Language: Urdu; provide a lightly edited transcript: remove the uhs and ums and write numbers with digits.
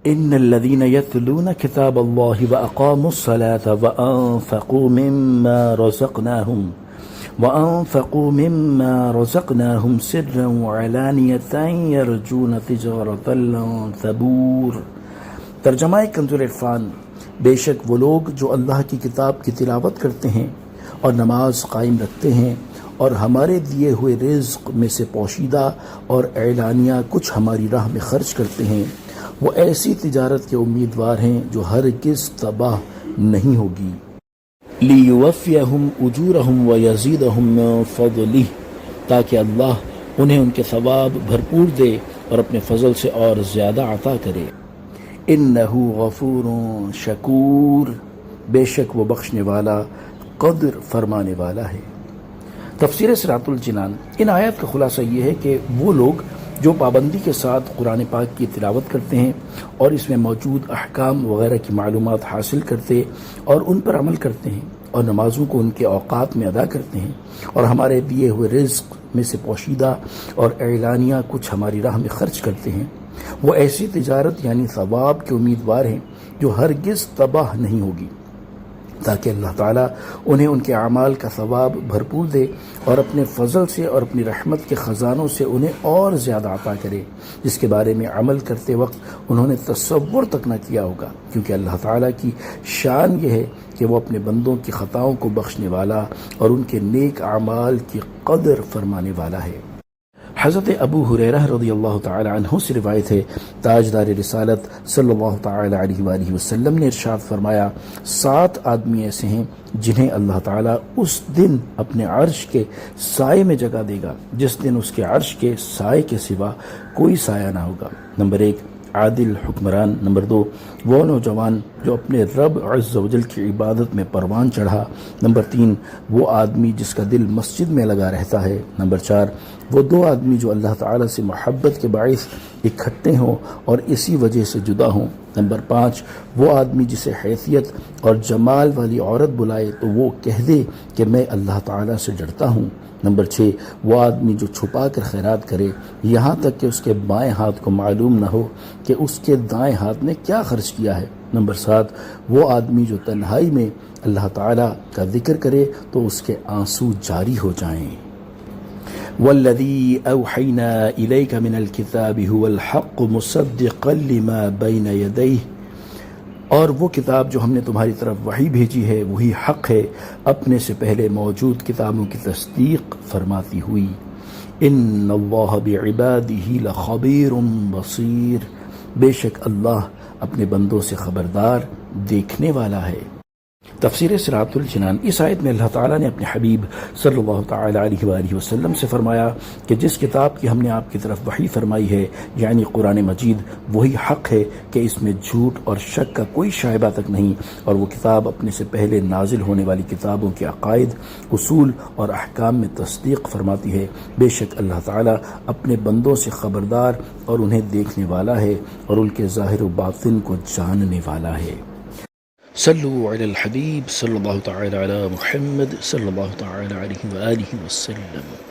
ان الذين يتلون كتاب الله واقاموا الصلاة وانفقوا مما رزقناهم سرا وعلانية يرجون تجارة لن تبور۔ ترجمہ کنز العرفان۔ بے شک وہ لوگ جو اللہ کی کتاب کی تلاوت کرتے ہیں اور نماز قائم رکھتے ہیں اور ہمارے دیے ہوئے رزق میں سے پوشیدہ اور اعلانیہ کچھ ہماری راہ میں خرچ کرتے ہیں، وہ ایسی تجارت کے امیدوار ہیں جو ہرگز تباہ نہیں ہوگی۔ لیوفیہم اجورہم ویزیدہم من فضلہ، تاکہ اللہ انہیں ان کے ثواب بھرپور دے اور اپنے فضل سے اور زیادہ عطا کرے۔ انہ غفور شکور، بے شک وہ بخشنے والا قدر فرمانے والا ہے۔ تفسیر صراط الجنان۔ ان آیات کا خلاصہ یہ ہے کہ وہ لوگ جو پابندی کے ساتھ قرآن پاک کی تلاوت کرتے ہیں اور اس میں موجود احکام وغیرہ کی معلومات حاصل کرتے اور ان پر عمل کرتے ہیں اور نمازوں کو ان کے اوقات میں ادا کرتے ہیں اور ہمارے دیے ہوئے رزق میں سے پوشیدہ اور اعلانیہ کچھ ہماری راہ میں خرچ کرتے ہیں، وہ ایسی تجارت یعنی ثواب کے امیدوار ہیں جو ہرگز تباہ نہیں ہوگی، تاکہ اللہ تعالیٰ انہیں ان کے اعمال کا ثواب بھرپور دے اور اپنے فضل سے اور اپنی رحمت کے خزانوں سے انہیں اور زیادہ عطا کرے، جس کے بارے میں عمل کرتے وقت انہوں نے تصور تک نہ کیا ہوگا، کیونکہ اللہ تعالیٰ کی شان یہ ہے کہ وہ اپنے بندوں کی خطاؤں کو بخشنے والا اور ان کے نیک اعمال کی قدر فرمانے والا ہے۔ حضرت ابو ہریرہ رضی اللہ تعالی عنہ سے روایت ہے، تاجدار رسالت صلی اللہ تعالی علیہ وآلہ وسلم نے ارشاد فرمایا، 7 آدمی ایسے ہیں جنہیں اللہ تعالیٰ اس دن اپنے عرش کے سائے میں جگہ دے گا جس دن اس کے عرش کے سائے کے سوا کوئی سایہ نہ ہوگا۔ نمبر 1 عادل حکمران، نمبر 2 وہ نوجوان جو اپنے رب عز و جل کی عبادت میں پروان چڑھا، نمبر 3 وہ آدمی جس کا دل مسجد میں لگا رہتا ہے، نمبر 4 وہ 2 آدمی جو اللہ تعالیٰ سے محبت کے باعث اکٹھے ہوں اور اسی وجہ سے جدا ہوں، نمبر 5 وہ آدمی جسے حیثیت اور جمال والی عورت بلائے تو وہ کہہ دے کہ میں اللہ تعالیٰ سے ڈرتا ہوں، نمبر 6 وہ آدمی جو چھپا کر خیرات کرے یہاں تک کہ اس کے بائیں ہاتھ کو معلوم نہ ہو کہ اس کے دائیں ہاتھ نے کیا خرچ کیا ہے، نمبر 7 وہ آدمی جو تنہائی میں اللہ تعالیٰ کا ذکر کرے تو اس کے آنسو جاری ہو جائیں۔ والذی اوحینا الیک من الکتاب هو الحق مصدقا لما بین یدیہ، اور وہ کتاب جو ہم نے تمہاری طرف وحی بھیجی ہے وہی حق ہے، اپنے سے پہلے موجود کتابوں کی تصدیق فرماتی ہوئی۔ ان اللہ بعبادہ لخبیر بصیر، بے شک اللہ اپنے بندوں سے خبردار دیکھنے والا ہے۔ تفسیر صراط الجنان۔ اس آیت میں اللہ تعالیٰ نے اپنے حبیب صلی اللہ تعالی علیہ وآلہ وسلم سے فرمایا کہ جس کتاب کی ہم نے آپ کی طرف وحی فرمائی ہے یعنی قرآن مجید، وہی حق ہے کہ اس میں جھوٹ اور شک کا کوئی شائبہ تک نہیں، اور وہ کتاب اپنے سے پہلے نازل ہونے والی کتابوں کے عقائد، اصول اور احکام میں تصدیق فرماتی ہے۔ بے شک اللہ تعالیٰ اپنے بندوں سے خبردار اور انہیں دیکھنے والا ہے اور ان کے ظاہر و باطن کو جاننے والا ہے۔ صلوا علی الحبیب صلی اللہ تعالی علی محمد صلی اللہ تعالی علیہ وآلہ وسلم۔